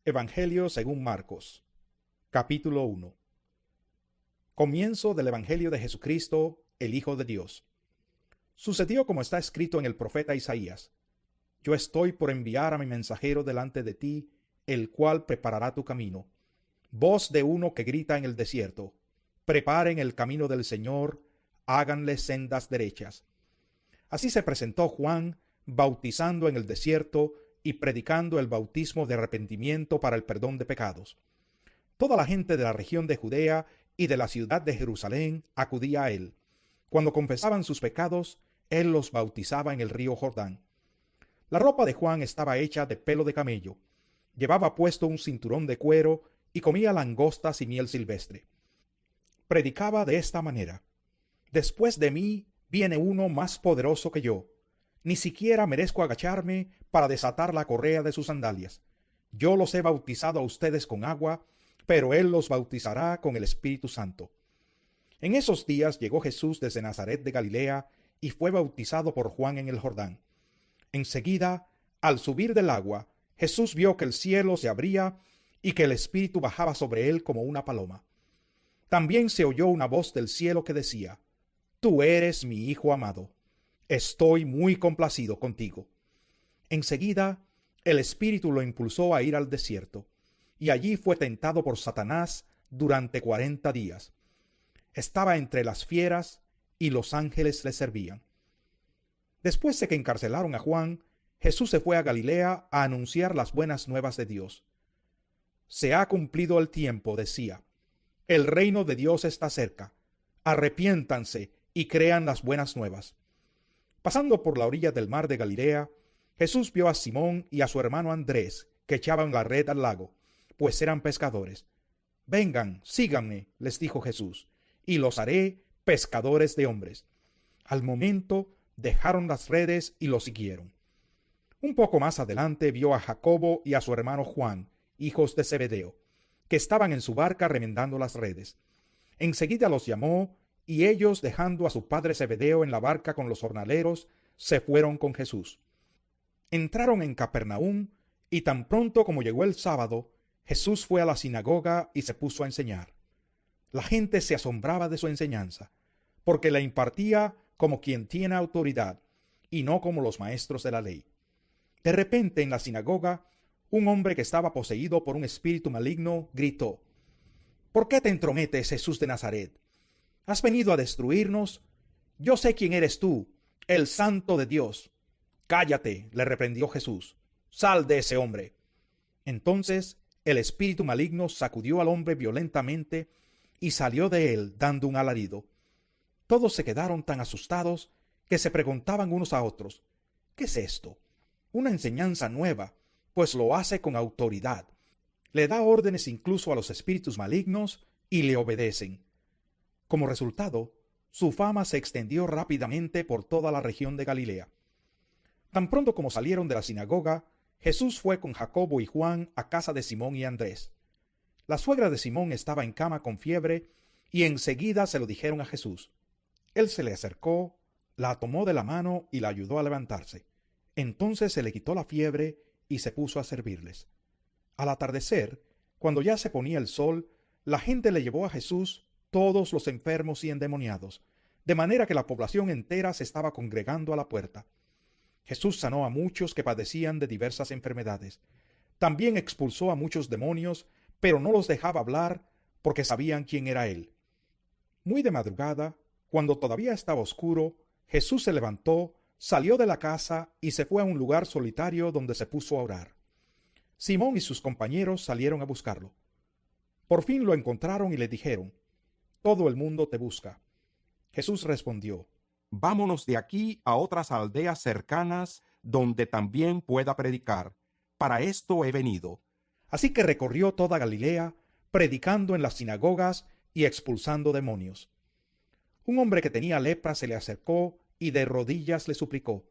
Evangelio según Marcos, capítulo 1. Comienzo del Evangelio de Jesucristo, el Hijo de Dios. Sucedió como está escrito en el profeta Isaías: Yo estoy por enviar a mi mensajero delante de ti, el cual preparará tu camino. Voz de uno que grita en el desierto: Preparen el camino del Señor, háganle sendas derechas. Así se presentó Juan, bautizando en el desierto y predicando el bautismo de arrepentimiento para el perdón de pecados. Toda la gente de la región de Judea y de la ciudad de Jerusalén acudía a él. Cuando confesaban sus pecados, él los bautizaba en el río Jordán. La ropa de Juan estaba hecha de pelo de camello. Llevaba puesto un cinturón de cuero y comía langostas y miel silvestre. Predicaba de esta manera: Después de mí viene uno más poderoso que yo. Ni siquiera merezco agacharme para desatar la correa de sus sandalias. Yo los he bautizado a ustedes con agua, pero él los bautizará con el Espíritu Santo. En esos días llegó Jesús desde Nazaret de Galilea y fue bautizado por Juan en el Jordán. Enseguida, al subir del agua, Jesús vio que el cielo se abría y que el Espíritu bajaba sobre él como una paloma. También se oyó una voz del cielo que decía: Tú eres mi Hijo amado. Estoy muy complacido contigo. Enseguida, el Espíritu lo impulsó a ir al desierto, y allí fue tentado por Satanás durante 40 días. Estaba entre las fieras, y los ángeles le servían. Después de que encarcelaron a Juan, Jesús se fue a Galilea a anunciar las buenas nuevas de Dios. Se ha cumplido el tiempo, decía. El reino de Dios está cerca. Arrepiéntanse y crean las buenas nuevas. Pasando por la orilla del mar de Galilea, Jesús vio a Simón y a su hermano Andrés, que echaban la red al lago, pues eran pescadores. Vengan, síganme, les dijo Jesús, y los haré pescadores de hombres. Al momento dejaron las redes y lo siguieron. Un poco más adelante vio a Jacobo y a su hermano Juan, hijos de Zebedeo, que estaban en su barca remendando las redes. Enseguida los llamó, y ellos, dejando a su padre Zebedeo en la barca con los jornaleros, se fueron con Jesús. Entraron en Capernaum, y tan pronto como llegó el sábado, Jesús fue a la sinagoga y se puso a enseñar. La gente se asombraba de su enseñanza, porque la impartía como quien tiene autoridad, y no como los maestros de la ley. De repente, en la sinagoga, un hombre que estaba poseído por un espíritu maligno gritó: ¿Por qué te entrometes, Jesús de Nazaret? ¿Has venido a destruirnos? Yo sé quién eres tú, el Santo de Dios. Cállate, le reprendió Jesús. Sal de ese hombre. Entonces el espíritu maligno sacudió al hombre violentamente y salió de él dando un alarido. Todos se quedaron tan asustados que se preguntaban unos a otros: ¿Qué es esto? Una enseñanza nueva, pues lo hace con autoridad. Le da órdenes incluso a los espíritus malignos y le obedecen. Como resultado, su fama se extendió rápidamente por toda la región de Galilea. Tan pronto como salieron de la sinagoga, Jesús fue con Jacobo y Juan a casa de Simón y Andrés. La suegra de Simón estaba en cama con fiebre, y enseguida se lo dijeron a Jesús. Él se le acercó, la tomó de la mano y la ayudó a levantarse. Entonces se le quitó la fiebre y se puso a servirles. Al atardecer, cuando ya se ponía el sol, la gente le llevó a Jesús todos los enfermos y endemoniados, de manera que la población entera se estaba congregando a la puerta. Jesús sanó a muchos que padecían de diversas enfermedades. También expulsó a muchos demonios, pero no los dejaba hablar porque sabían quién era él. Muy de madrugada, cuando todavía estaba oscuro, Jesús se levantó, salió de la casa y se fue a un lugar solitario donde se puso a orar. Simón y sus compañeros salieron a buscarlo. Por fin lo encontraron y le dijeron: Todo el mundo te busca. Jesús respondió: Vámonos de aquí a otras aldeas cercanas donde también pueda predicar. Para esto he venido. Así que recorrió toda Galilea, predicando en las sinagogas y expulsando demonios. Un hombre que tenía lepra se le acercó y de rodillas le suplicó: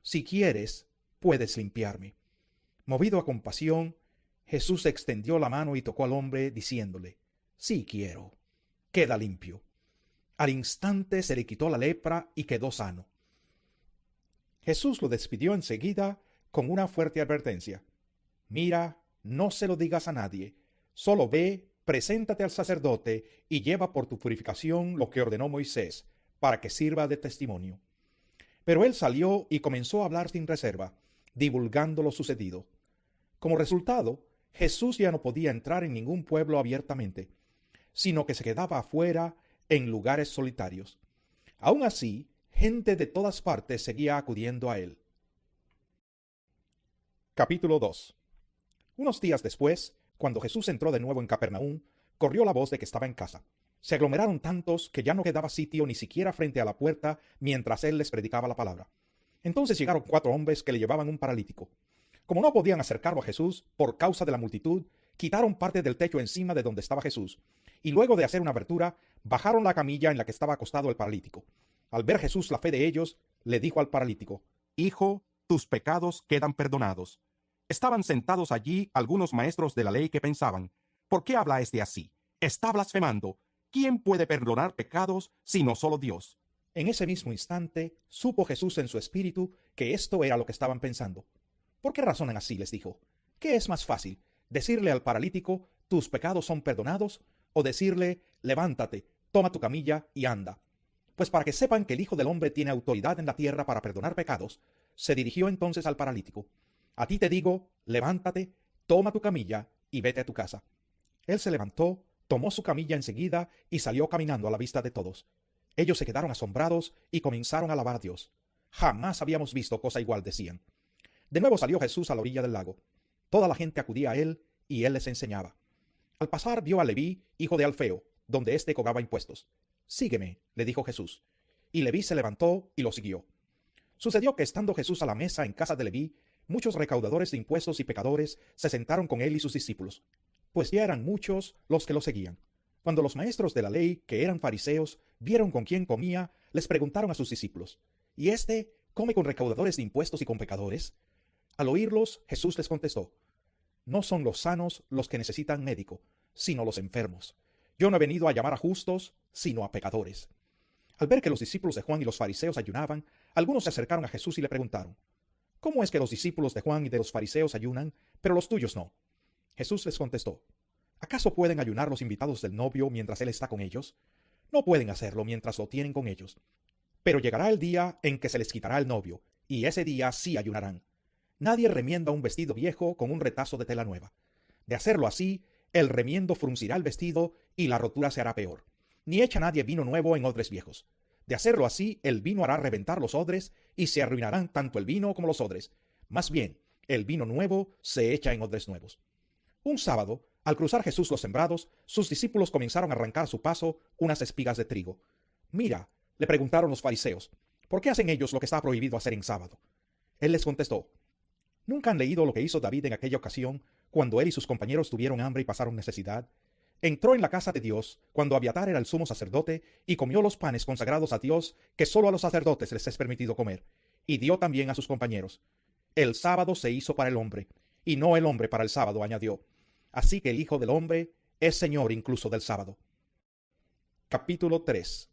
Si quieres, puedes limpiarme. Movido a compasión, Jesús extendió la mano y tocó al hombre, diciéndole: Sí quiero, queda limpio. Al instante se le quitó la lepra y quedó sano. Jesús lo despidió enseguida con una fuerte advertencia: Mira no se lo digas a nadie, solo ve, preséntate al sacerdote y lleva por tu purificación lo que ordenó Moisés, para que sirva de testimonio. Pero él salió y comenzó a hablar sin reserva, divulgando lo sucedido. Como resultado, Jesús ya no podía entrar en ningún pueblo abiertamente, sino que se quedaba afuera en lugares solitarios. Aún así, gente de todas partes seguía acudiendo a él. Capítulo 2. Unos días después, cuando Jesús entró de nuevo en Capernaum, corrió la voz de que estaba en casa. Se aglomeraron tantos que ya no quedaba sitio ni siquiera frente a la puerta mientras él les predicaba la palabra. Entonces llegaron 4 hombres que le llevaban un paralítico. Como no podían acercarlo a Jesús por causa de la multitud, quitaron parte del techo encima de donde estaba Jesús, y luego de hacer una abertura, bajaron la camilla en la que estaba acostado el paralítico. Al ver Jesús la fe de ellos, le dijo al paralítico: Hijo, tus pecados quedan perdonados. Estaban sentados allí algunos maestros de la ley que pensaban: ¿por qué habla este así? Está blasfemando. ¿Quién puede perdonar pecados sino solo Dios? En ese mismo instante, supo Jesús en su espíritu que esto era lo que estaban pensando. ¿Por qué razonan así?, les dijo. ¿Qué es más fácil, decirle al paralítico: tus pecados son perdonados, o decirle: levántate, toma tu camilla y anda? Pues para que sepan que el Hijo del Hombre tiene autoridad en la tierra para perdonar pecados, se dirigió entonces al paralítico: a ti te digo, levántate, toma tu camilla y vete a tu casa. Él se levantó, tomó su camilla enseguida y salió caminando a la vista de todos. Ellos se quedaron asombrados y comenzaron a alabar a Dios. Jamás habíamos visto cosa igual, decían. De nuevo salió Jesús a la orilla del lago. Toda la gente acudía a él y él les enseñaba. Al pasar vio a Leví, hijo de Alfeo, donde éste cobraba impuestos. Sígueme, le dijo Jesús. Y Leví se levantó y lo siguió. Sucedió que estando Jesús a la mesa en casa de Leví, muchos recaudadores de impuestos y pecadores se sentaron con él y sus discípulos, pues ya eran muchos los que lo seguían. Cuando los maestros de la ley, que eran fariseos, vieron con quién comía, les preguntaron a sus discípulos: ¿y éste come con recaudadores de impuestos y con pecadores? Al oírlos, Jesús les contestó: no son los sanos los que necesitan médico, sino los enfermos. Yo no he venido a llamar a justos, sino a pecadores. Al ver que los discípulos de Juan y los fariseos ayunaban, algunos se acercaron a Jesús y le preguntaron: ¿cómo es que los discípulos de Juan y de los fariseos ayunan, pero los tuyos no? Jesús les contestó: ¿acaso pueden ayunar los invitados del novio mientras él está con ellos? No pueden hacerlo mientras lo tienen con ellos. Pero llegará el día en que se les quitará el novio, y ese día sí ayunarán. Nadie remienda un vestido viejo con un retazo de tela nueva. De hacerlo así, el remiendo fruncirá el vestido y la rotura se hará peor. Ni echa nadie vino nuevo en odres viejos. De hacerlo así, el vino hará reventar los odres y se arruinarán tanto el vino como los odres. Más bien, el vino nuevo se echa en odres nuevos. Un sábado, al cruzar Jesús los sembrados, sus discípulos comenzaron a arrancar a su paso unas espigas de trigo. Mira, le preguntaron los fariseos, ¿por qué hacen ellos lo que está prohibido hacer en sábado? Él les contestó: ¿nunca han leído lo que hizo David en aquella ocasión, cuando él y sus compañeros tuvieron hambre y pasaron necesidad? Entró en la casa de Dios, cuando Abiatar era el sumo sacerdote, y comió los panes consagrados a Dios, que solo a los sacerdotes les es permitido comer, y dio también a sus compañeros. El sábado se hizo para el hombre, y no el hombre para el sábado, añadió. Así que el Hijo del Hombre es Señor incluso del sábado. Capítulo 3.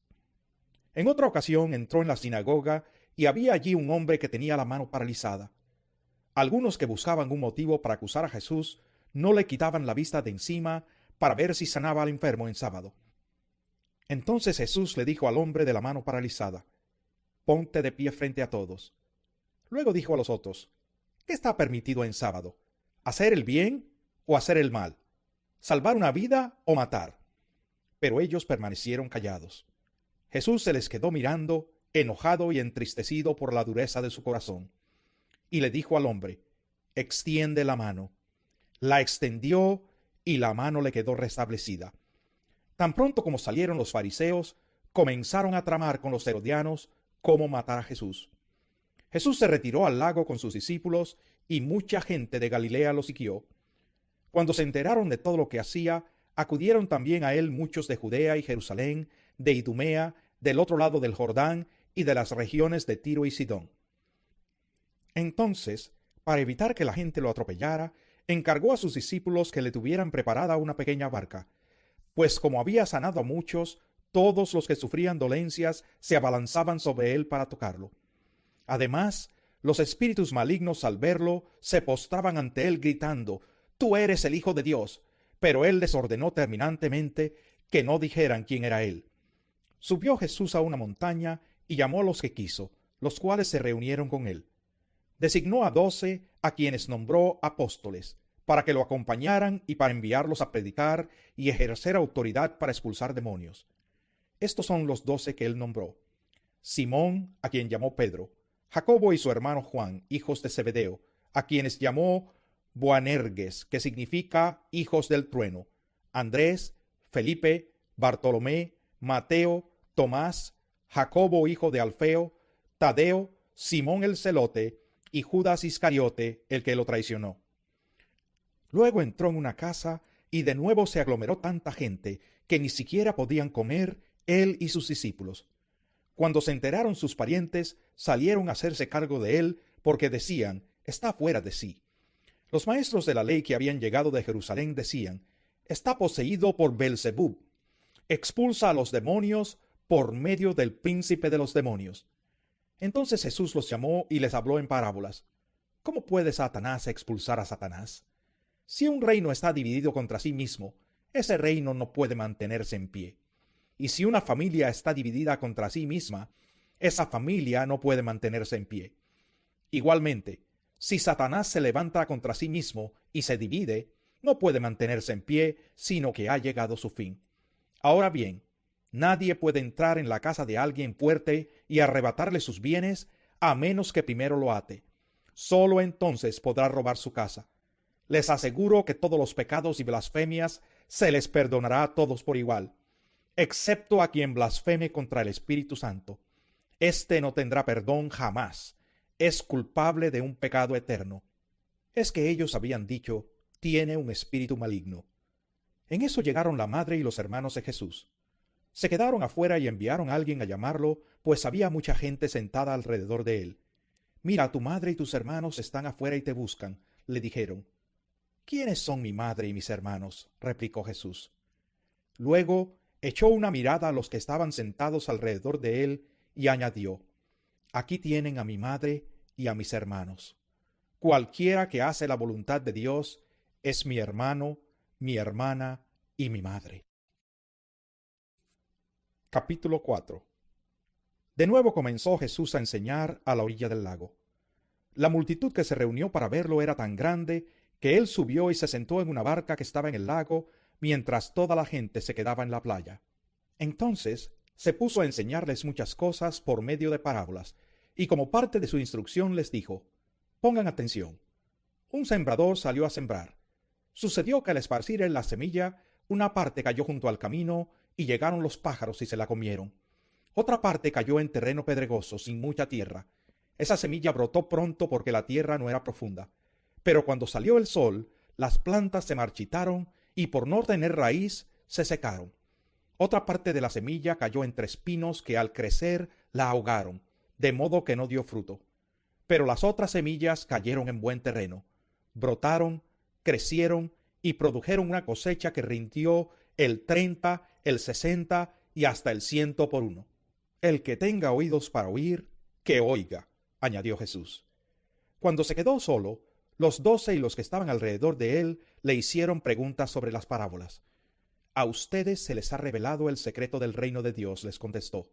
En otra ocasión entró en la sinagoga, y había allí un hombre que tenía la mano paralizada. Algunos que buscaban un motivo para acusar a Jesús no le quitaban la vista de encima para ver si sanaba al enfermo en sábado. Entonces Jesús le dijo al hombre de la mano paralizada: ponte de pie frente a todos. Luego dijo a los otros: ¿qué está permitido en sábado? ¿Hacer el bien o hacer el mal? ¿Salvar una vida o matar? Pero ellos permanecieron callados. Jesús se les quedó mirando, enojado y entristecido por la dureza de su corazón. Y le dijo al hombre: extiende la mano. La extendió y la mano le quedó restablecida. Tan pronto como salieron los fariseos, comenzaron a tramar con los herodianos cómo matar a Jesús. Jesús se retiró al lago con sus discípulos y mucha gente de Galilea lo siguió. Cuando se enteraron de todo lo que hacía, acudieron también a él muchos de Judea y Jerusalén, de Idumea, del otro lado del Jordán y de las regiones de Tiro y Sidón. Entonces, para evitar que la gente lo atropellara, encargó a sus discípulos que le tuvieran preparada una pequeña barca, pues como había sanado a muchos, todos los que sufrían dolencias se abalanzaban sobre él para tocarlo. Además, los espíritus malignos al verlo se postraban ante él gritando: tú eres el Hijo de Dios. Pero él les ordenó terminantemente que no dijeran quién era él. Subió Jesús a una montaña y llamó a los que quiso, los cuales se reunieron con él. Designó a 12, a quienes nombró apóstoles, para que lo acompañaran y para enviarlos a predicar y ejercer autoridad para expulsar demonios. Estos son los 12 que él nombró: Simón, a quien llamó Pedro; Jacobo y su hermano Juan, hijos de Zebedeo, a quienes llamó Boanerges, que significa hijos del trueno; Andrés, Felipe, Bartolomé, Mateo, Tomás, Jacobo hijo de Alfeo, Tadeo, Simón el celote y Judas Iscariote, el que lo traicionó. Luego entró en una casa y de nuevo se aglomeró tanta gente que ni siquiera podían comer él y sus discípulos. Cuando se enteraron sus parientes, salieron a hacerse cargo de él, porque decían: está fuera de sí. Los maestros de la ley que habían llegado de Jerusalén decían: está poseído por Beelzebub, expulsa a los demonios por medio del príncipe de los demonios. Entonces Jesús los llamó y les habló en parábolas. ¿Cómo puede Satanás expulsar a Satanás? Si un reino está dividido contra sí mismo, ese reino no puede mantenerse en pie. Y si una familia está dividida contra sí misma, esa familia no puede mantenerse en pie. Igualmente, si Satanás se levanta contra sí mismo y se divide, no puede mantenerse en pie, sino que ha llegado su fin. Ahora bien, nadie puede entrar en la casa de alguien fuerte y arrebatarle sus bienes, a menos que primero lo ate. Solo entonces podrá robar su casa. Les aseguro que todos los pecados y blasfemias se les perdonará a todos por igual, excepto a quien blasfeme contra el Espíritu Santo. Este no tendrá perdón jamás. Es culpable de un pecado eterno. Es que ellos habían dicho: tiene un espíritu maligno. En eso llegaron la madre y los hermanos de Jesús. Se quedaron afuera y enviaron a alguien a llamarlo, pues había mucha gente sentada alrededor de él. Mira, tu madre y tus hermanos están afuera y te buscan, le dijeron. ¿Quiénes son mi madre y mis hermanos?, replicó Jesús. Luego echó una mirada a los que estaban sentados alrededor de él y añadió: aquí tienen a mi madre y a mis hermanos. Cualquiera que hace la voluntad de Dios es mi hermano, mi hermana y mi madre. Capítulo 4. De nuevo comenzó Jesús a enseñar a la orilla del lago. La multitud que se reunió para verlo era tan grande que él subió y se sentó en una barca que estaba en el lago, mientras toda la gente se quedaba en la playa. Entonces se puso a enseñarles muchas cosas por medio de parábolas, y como parte de su instrucción les dijo: pongan atención. Un sembrador salió a sembrar. Sucedió que al esparcir él la semilla, una parte cayó junto al camino, y llegaron los pájaros y se la comieron. Otra parte cayó en terreno pedregoso, sin mucha tierra. Esa semilla brotó pronto porque la tierra no era profunda. Pero cuando salió el sol, las plantas se marchitaron y por no tener raíz, se secaron. Otra parte de la semilla cayó entre espinos que al crecer la ahogaron, de modo que no dio fruto. Pero las otras semillas cayeron en buen terreno, brotaron, crecieron y produjeron una cosecha que rindió el 30, el 60 y hasta el 100 por uno. El que tenga oídos para oír, que oiga, añadió Jesús. Cuando se quedó solo, los 12 y los que estaban alrededor de él le hicieron preguntas sobre las parábolas. A ustedes se les ha revelado el secreto del reino de Dios, les contestó.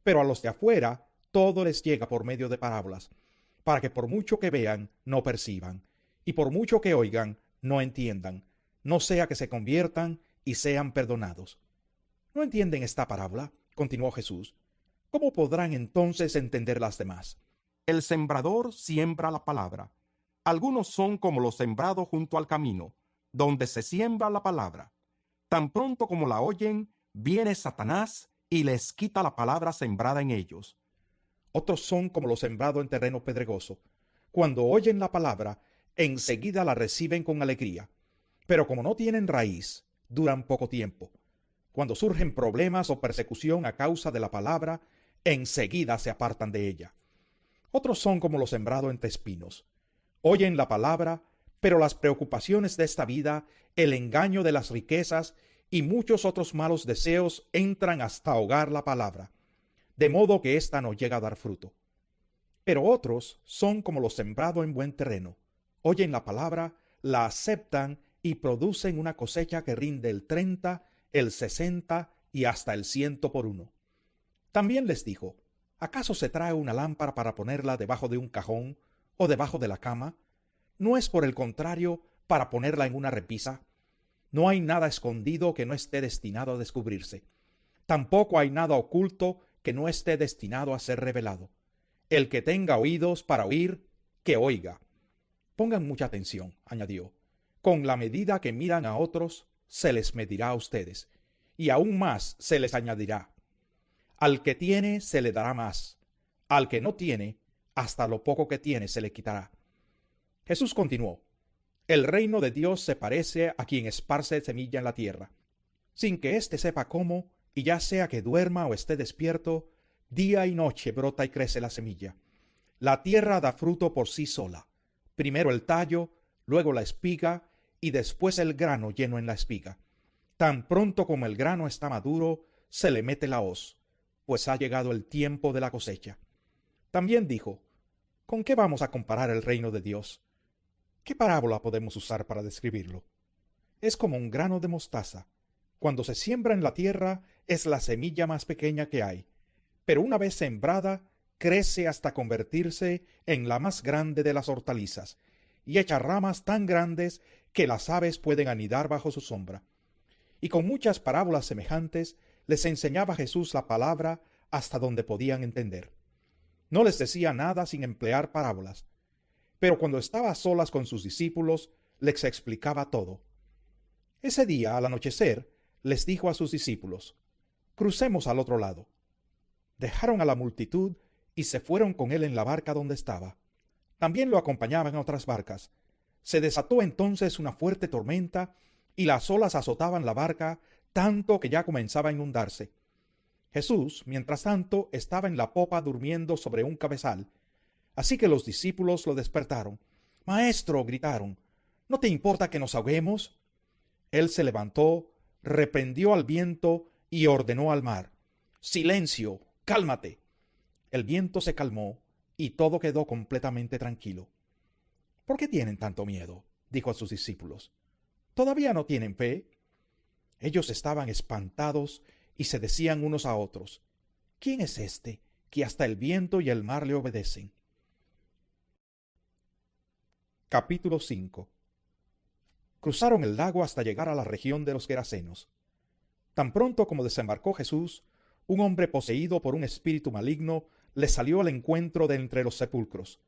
Pero a los de afuera todo les llega por medio de parábolas, para que por mucho que vean, no perciban, y por mucho que oigan, no entiendan, no sea que se conviertan y sean perdonados. ¿No entienden esta parábola?, continuó Jesús. ¿Cómo podrán entonces entender las demás? El sembrador siembra la palabra. Algunos son como los sembrados junto al camino, donde se siembra la palabra. Tan pronto como la oyen, viene Satanás y les quita la palabra sembrada en ellos. Otros son como los sembrados en terreno pedregoso. Cuando oyen la palabra, enseguida la reciben con alegría. Pero como no tienen raíz, duran poco tiempo. Cuando surgen problemas o persecución a causa de la palabra, enseguida se apartan de ella. Otros son como los sembrados entre espinos. Oyen la palabra, pero las preocupaciones de esta vida, el engaño de las riquezas y muchos otros malos deseos entran hasta ahogar la palabra, de modo que ésta no llega a dar fruto. Pero otros son como los sembrados en buen terreno. Oyen la palabra, la aceptan y producen una cosecha que rinde el 30, el 60 y hasta el 100 por uno. También les dijo: ¿acaso se trae una lámpara para ponerla debajo de un cajón o debajo de la cama? ¿No es por el contrario para ponerla en una repisa? No hay nada escondido que no esté destinado a descubrirse. Tampoco hay nada oculto que no esté destinado a ser revelado. El que tenga oídos para oír, que oiga. Pongan mucha atención, añadió. Con la medida que midan a otros, se les medirá a ustedes, y aún más se les añadirá. Al que tiene, se le dará más. Al que no tiene, hasta lo poco que tiene se le quitará. Jesús continuó: el reino de Dios se parece a quien esparce semilla en la tierra, sin que éste sepa cómo, y ya sea que duerma o esté despierto, día y noche brota y crece la semilla. La tierra da fruto por sí sola, primero el tallo, luego la espiga, y después el grano lleno en la espiga. Tan pronto como el grano está maduro, se le mete la hoz, pues ha llegado el tiempo de la cosecha. También dijo: ¿con qué vamos a comparar el reino de Dios? ¿Qué parábola podemos usar para describirlo? Es como un grano de mostaza. Cuando se siembra en la tierra, es la semilla más pequeña que hay, pero una vez sembrada, crece hasta convertirse en la más grande de las hortalizas, y echa ramas tan grandes que las aves pueden anidar bajo su sombra. Y con muchas parábolas semejantes les enseñaba Jesús la palabra hasta donde podían entender. No les decía nada sin emplear parábolas, pero cuando estaba a solas con sus discípulos, les explicaba todo. Ese día, al anochecer, les dijo a sus discípulos: crucemos al otro lado. Dejaron a la multitud y se fueron con él en la barca donde estaba. También lo acompañaban otras barcas. Se desató entonces una fuerte tormenta, y las olas azotaban la barca tanto que ya comenzaba a inundarse. Jesús, mientras tanto, estaba en la popa durmiendo sobre un cabezal. Así que los discípulos lo despertaron. «Maestro», gritaron, «¿no te importa que nos ahoguemos?» Él se levantó, reprendió al viento y ordenó al mar: «Silencio, cálmate». El viento se calmó y todo quedó completamente tranquilo. «¿Por qué tienen tanto miedo?», dijo a sus discípulos. «¿Todavía no tienen fe?». Ellos estaban espantados y se decían unos a otros: «¿Quién es este que hasta el viento y el mar le obedecen?». Capítulo 5. Cruzaron el lago hasta llegar a la región de los Gerasenos. Tan pronto como desembarcó Jesús, un hombre poseído por un espíritu maligno le salió al encuentro de entre los sepulcros.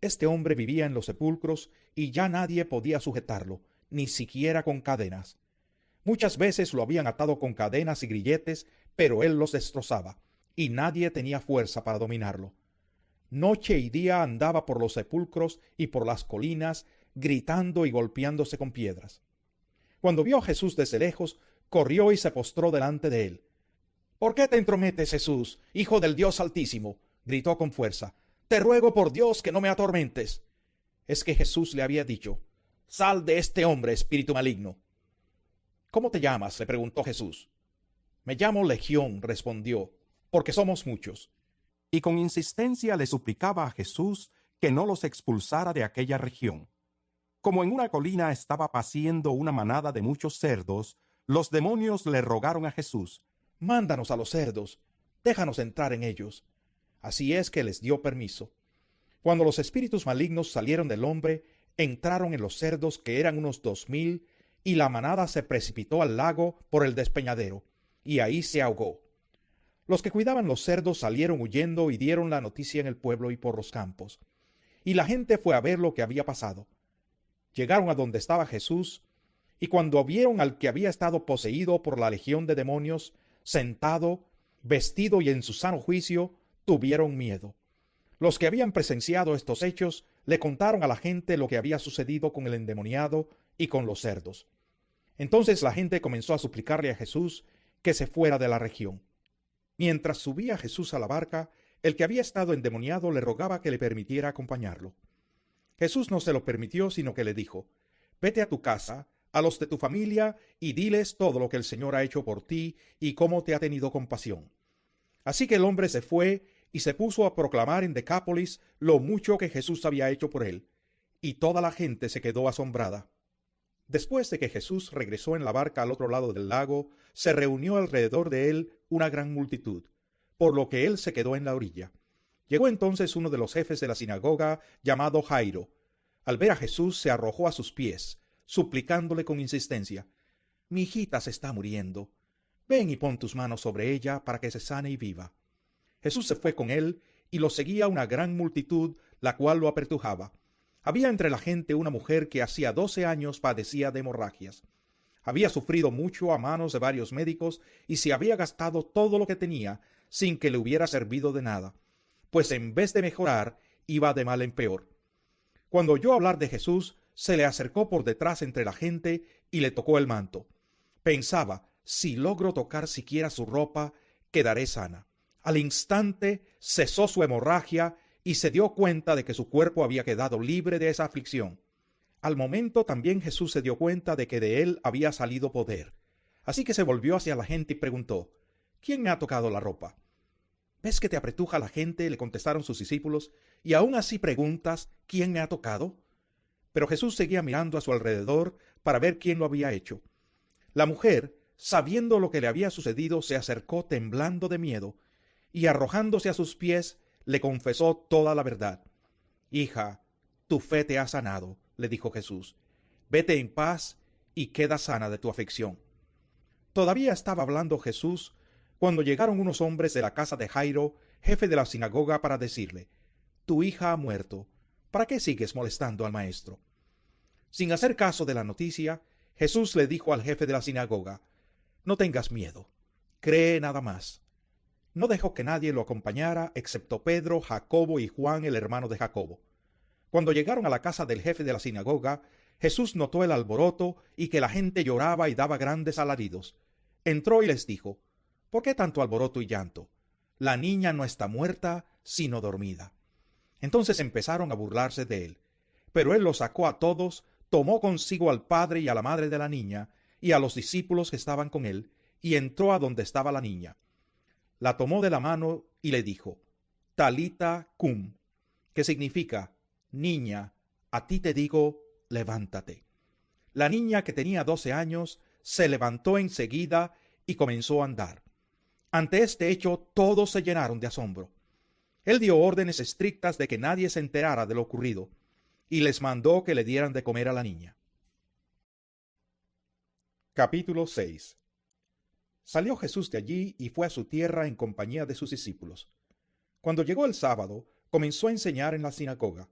Este hombre vivía en los sepulcros y ya nadie podía sujetarlo, ni siquiera con cadenas. Muchas veces lo habían atado con cadenas y grilletes, pero él los destrozaba, y nadie tenía fuerza para dominarlo. Noche y día andaba por los sepulcros y por las colinas, gritando y golpeándose con piedras. Cuando vio a Jesús desde lejos, corrió y se postró delante de él. «¿Por qué te entrometes, Jesús, Hijo del Dios Altísimo?», gritó con fuerza. «Te ruego por Dios que no me atormentes». Es que Jesús le había dicho: «Sal de este hombre, espíritu maligno». «¿Cómo te llamas?», le preguntó Jesús. «Me llamo Legión», respondió, «porque somos muchos». Y con insistencia le suplicaba a Jesús que no los expulsara de aquella región. Como en una colina estaba paciendo una manada de muchos cerdos, los demonios le rogaron a Jesús: «Mándanos a los cerdos, déjanos entrar en ellos». Así es que les dio permiso. Cuando los espíritus malignos salieron del hombre, entraron en los cerdos, que eran unos 2000, y la manada se precipitó al lago por el despeñadero, y ahí se ahogó. Los que cuidaban los cerdos salieron huyendo y dieron la noticia en el pueblo y por los campos. Y la gente fue a ver lo que había pasado. Llegaron a donde estaba Jesús, y cuando vieron al que había estado poseído por la legión de demonios, sentado, vestido y en su sano juicio, tuvieron miedo. Los que habían presenciado estos hechos le contaron a la gente lo que había sucedido con el endemoniado y con los cerdos. Entonces la gente comenzó a suplicarle a Jesús que se fuera de la región. Mientras subía Jesús a la barca, el que había estado endemoniado le rogaba que le permitiera acompañarlo. Jesús no se lo permitió, sino que le dijo: «Vete a tu casa, a los de tu familia, y diles todo lo que el Señor ha hecho por ti y cómo te ha tenido compasión». Así que el hombre se fue y se puso a proclamar en Decápolis lo mucho que Jesús había hecho por él, y toda la gente se quedó asombrada. Después de que Jesús regresó en la barca al otro lado del lago, se reunió alrededor de él una gran multitud, por lo que él se quedó en la orilla. Llegó entonces uno de los jefes de la sinagoga, llamado Jairo. Al ver a Jesús, se arrojó a sus pies, suplicándole con insistencia: «Mi hijita se está muriendo. Ven y pon tus manos sobre ella para que se sane y viva». Jesús se fue con él, y lo seguía una gran multitud, la cual lo apretujaba. Había entre la gente una mujer que hacía 12 años padecía de hemorragias. Había sufrido mucho a manos de varios médicos y se había gastado todo lo que tenía sin que le hubiera servido de nada, pues en vez de mejorar, iba de mal en peor. Cuando oyó hablar de Jesús, se le acercó por detrás entre la gente y le tocó el manto. Pensaba: si logro tocar siquiera su ropa, quedaré sana. Al instante cesó su hemorragia y se dio cuenta de que su cuerpo había quedado libre de esa aflicción. Al momento también Jesús se dio cuenta de que de él había salido poder. Así que se volvió hacia la gente y preguntó: «¿Quién me ha tocado la ropa?» «¿Ves que te apretuja la gente?», le contestaron sus discípulos, «y aún así preguntas: ¿quién me ha tocado?». Pero Jesús seguía mirando a su alrededor para ver quién lo había hecho. La mujer, sabiendo lo que le había sucedido, se acercó temblando de miedo y, arrojándose a sus pies, le confesó toda la verdad. «Hija, tu fe te ha sanado», le dijo Jesús. «Vete en paz y queda sana de tu aflicción». Todavía estaba hablando Jesús cuando llegaron unos hombres de la casa de Jairo, jefe de la sinagoga, para decirle: «Tu hija ha muerto. ¿Para qué sigues molestando al maestro?». Sin hacer caso de la noticia, Jesús le dijo al jefe de la sinagoga: «No tengas miedo, cree nada más». No dejó que nadie lo acompañara excepto Pedro, Jacobo y Juan, el hermano de Jacobo. Cuando llegaron a la casa del jefe de la sinagoga, Jesús notó el alboroto y que la gente lloraba y daba grandes alaridos. Entró y les dijo: «¿Por qué tanto alboroto y llanto? La niña no está muerta, sino dormida». Entonces empezaron a burlarse de él. Pero él los sacó a todos, tomó consigo al padre y a la madre de la niña, y a los discípulos que estaban con él, y entró a donde estaba la niña. La tomó de la mano y le dijo: «Talita cum», que significa: «Niña, a ti te digo, levántate». La niña, que tenía 12 años, se levantó enseguida y comenzó a andar. Ante este hecho todos se llenaron de asombro. Él dio órdenes estrictas de que nadie se enterara de lo ocurrido, y les mandó que le dieran de comer a la niña. Capítulo 6. Salió Jesús de allí y fue a su tierra en compañía de sus discípulos. Cuando llegó el sábado, comenzó a enseñar en la sinagoga.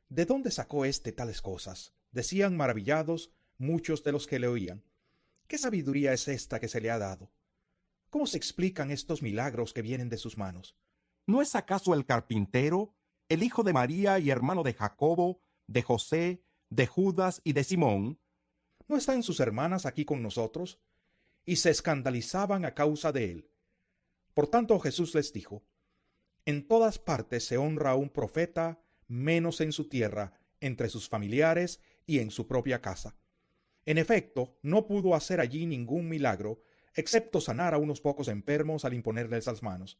«¿De dónde sacó éste tales cosas?», decían maravillados muchos de los que le oían. «¿Qué sabiduría es esta que se le ha dado? ¿Cómo se explican estos milagros que vienen de sus manos? ¿No es acaso el carpintero, el hijo de María y hermano de Jacobo, de José, de Judas y de Simón? ¿No están sus hermanas aquí con nosotros?». Y se escandalizaban a causa de él. Por tanto Jesús les dijo: «En todas partes se honra a un profeta, menos en su tierra, entre sus familiares y en su propia casa». En efecto, no pudo hacer allí ningún milagro, excepto sanar a unos pocos enfermos al imponerles las manos,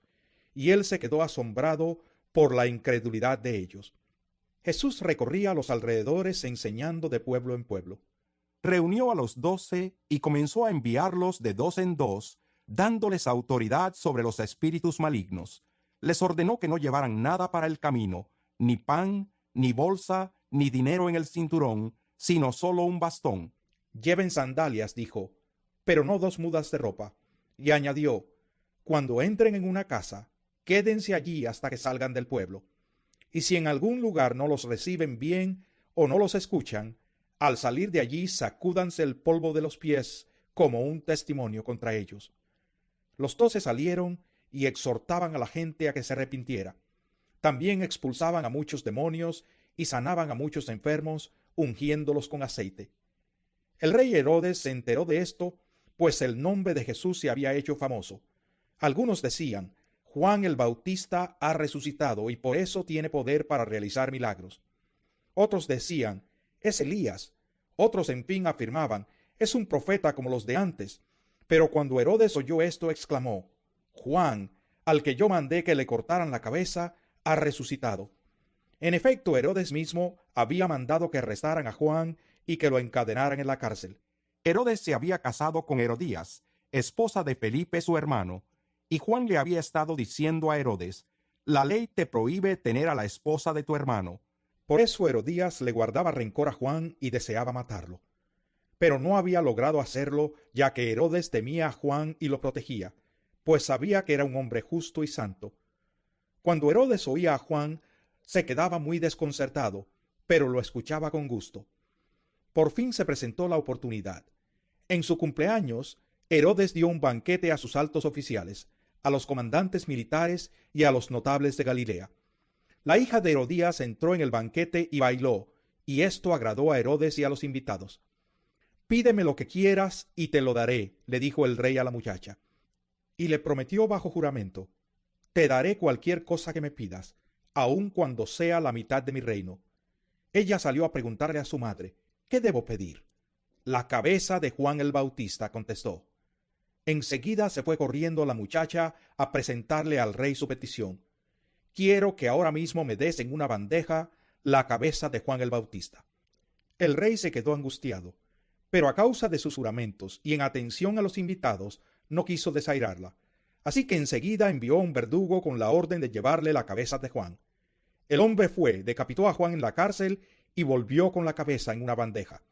y él se quedó asombrado por la incredulidad de ellos. Jesús recorría los alrededores enseñando de pueblo en pueblo. Reunió a los 12 y comenzó a enviarlos de 2 en 2, dándoles autoridad sobre los espíritus malignos. Les ordenó que no llevaran nada para el camino, ni pan, ni bolsa, ni dinero en el cinturón, sino solo un bastón. «Lleven sandalias», dijo, «pero no 2 mudas de ropa». Y añadió: «Cuando entren en una casa, quédense allí hasta que salgan del pueblo. Y si en algún lugar no los reciben bien o no los escuchan, al salir de allí sacúdanse el polvo de los pies como un testimonio contra ellos». Los 12 salieron y exhortaban a la gente a que se arrepintiera. También expulsaban a muchos demonios y sanaban a muchos enfermos, ungiéndolos con aceite. El rey Herodes se enteró de esto, pues el nombre de Jesús se había hecho famoso. Algunos decían: «Juan el Bautista ha resucitado y por eso tiene poder para realizar milagros». Otros decían: «Es Elías». Otros, en fin, afirmaban: «Es un profeta como los de antes». Pero cuando Herodes oyó esto, exclamó: «Juan, al que yo mandé que le cortaran la cabeza, ha resucitado». En efecto, Herodes mismo había mandado que arrestaran a Juan y que lo encadenaran en la cárcel. Herodes se había casado con Herodías, esposa de Felipe su hermano, y Juan le había estado diciendo a Herodes: la ley te prohíbe tener a la esposa de tu hermano. Por eso Herodías le guardaba rencor a Juan y deseaba matarlo. Pero no había logrado hacerlo, ya que Herodes temía a Juan y lo protegía, pues sabía que era un hombre justo y santo. Cuando Herodes oía a Juan, se quedaba muy desconcertado, pero lo escuchaba con gusto. Por fin se presentó la oportunidad. En su cumpleaños, Herodes dio un banquete a sus altos oficiales, a los comandantes militares y a los notables de Galilea. La hija de Herodías entró en el banquete y bailó, y esto agradó a Herodes y a los invitados. «Pídeme lo que quieras y te lo daré», le dijo el rey a la muchacha. Y le prometió bajo juramento: «Te daré cualquier cosa que me pidas, aun cuando sea la mitad de mi reino». Ella salió a preguntarle a su madre: «¿Qué debo pedir?». «La cabeza de Juan el Bautista», contestó. Enseguida se fue corriendo la muchacha a presentarle al rey su petición: «Quiero que ahora mismo me des en una bandeja la cabeza de Juan el Bautista». El rey se quedó angustiado, pero a causa de sus juramentos y en atención a los invitados, no quiso desairarla. Así que enseguida envió un verdugo con la orden de llevarle la cabeza de Juan. El hombre fue, decapitó a Juan en la cárcel y volvió con la cabeza en una bandeja.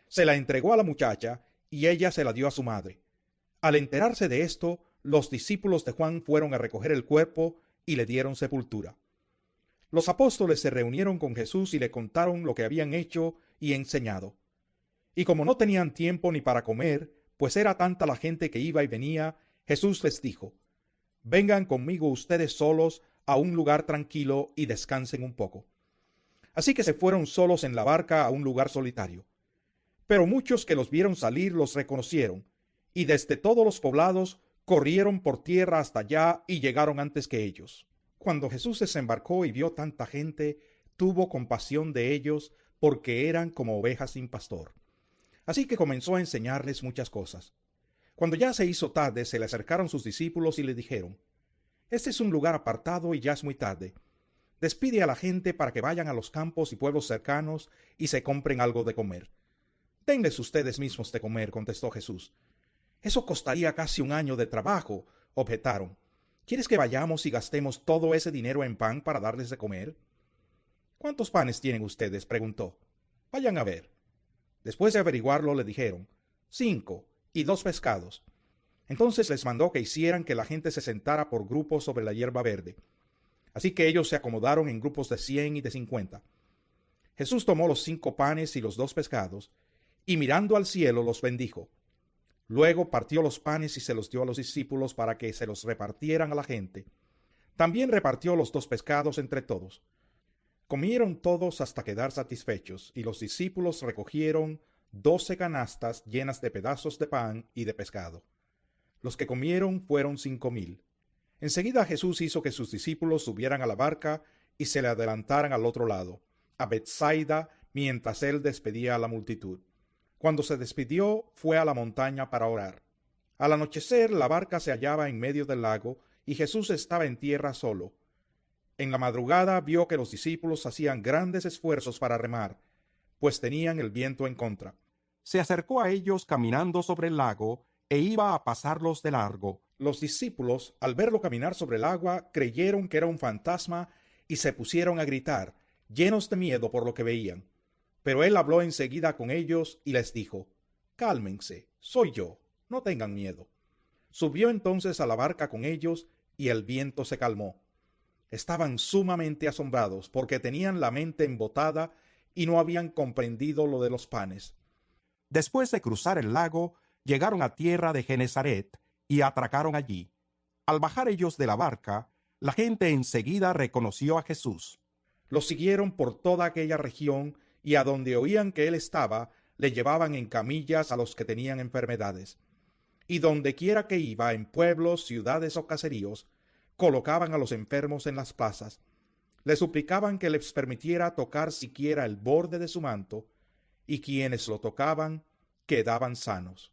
Se la entregó a la muchacha y ella se la dio a su madre. Al enterarse de esto, los discípulos de Juan fueron a recoger el cuerpo y le dieron sepultura. Los apóstoles se reunieron con Jesús y le contaron lo que habían hecho y enseñado. Y como no tenían tiempo ni para comer, pues era tanta la gente que iba y venía, Jesús les dijo: «Vengan conmigo ustedes solos a un lugar tranquilo y descansen un poco». Así que se fueron solos en la barca a un lugar solitario. Pero muchos que los vieron salir los reconocieron, y desde todos los poblados corrieron por tierra hasta allá y llegaron antes que ellos. Cuando Jesús desembarcó y vio tanta gente, tuvo compasión de ellos, porque eran como ovejas sin pastor. Así que comenzó a enseñarles muchas cosas. Cuando ya se hizo tarde, se le acercaron sus discípulos y le dijeron: «Este es un lugar apartado y ya es muy tarde. Despide a la gente para que vayan a los campos y pueblos cercanos y se compren algo de comer». «Denles ustedes mismos de comer», contestó Jesús. «Eso costaría casi un año de trabajo», objetaron. «¿Quieres que vayamos y gastemos todo ese dinero en pan para darles de comer?» «¿Cuántos panes tienen ustedes?», preguntó. «Vayan a ver». Después de averiguarlo, le dijeron: 5 y 2 pescados. Entonces les mandó que hicieran que la gente se sentara por grupos sobre la hierba verde. Así que ellos se acomodaron en grupos de 100 y de 50. Jesús tomó los 5 panes y los 2 pescados, y mirando al cielo los bendijo. Luego partió los panes y se los dio a los discípulos para que se los repartieran a la gente. También repartió los 2 pescados entre todos. Comieron todos hasta quedar satisfechos, y los discípulos recogieron 12 canastas llenas de pedazos de pan y de pescado. Los que comieron fueron 5,000. Enseguida Jesús hizo que sus discípulos subieran a la barca y se le adelantaran al otro lado, a Betsaida, mientras él despedía a la multitud. Cuando se despidió, fue a la montaña para orar. Al anochecer, la barca se hallaba en medio del lago, y Jesús estaba en tierra solo. En la madrugada vio que los discípulos hacían grandes esfuerzos para remar, pues tenían el viento en contra. Se acercó a ellos caminando sobre el lago e iba a pasarlos de largo. Los discípulos, al verlo caminar sobre el agua, creyeron que era un fantasma y se pusieron a gritar, llenos de miedo por lo que veían. Pero él habló enseguida con ellos y les dijo: «Cálmense, soy yo, no tengan miedo». Subió entonces a la barca con ellos y el viento se calmó. Estaban sumamente asombrados porque tenían la mente embotada y no habían comprendido lo de los panes. Después de cruzar el lago, llegaron a tierra de Genesaret y atracaron allí. Al bajar ellos de la barca, la gente enseguida reconoció a Jesús. Lo siguieron por toda aquella región, y a donde oían que él estaba, le llevaban en camillas a los que tenían enfermedades. Y donde quiera que iba, en pueblos, ciudades o caseríos, colocaban a los enfermos en las plazas. Le suplicaban que les permitiera tocar siquiera el borde de su manto, y quienes lo tocaban quedaban sanos.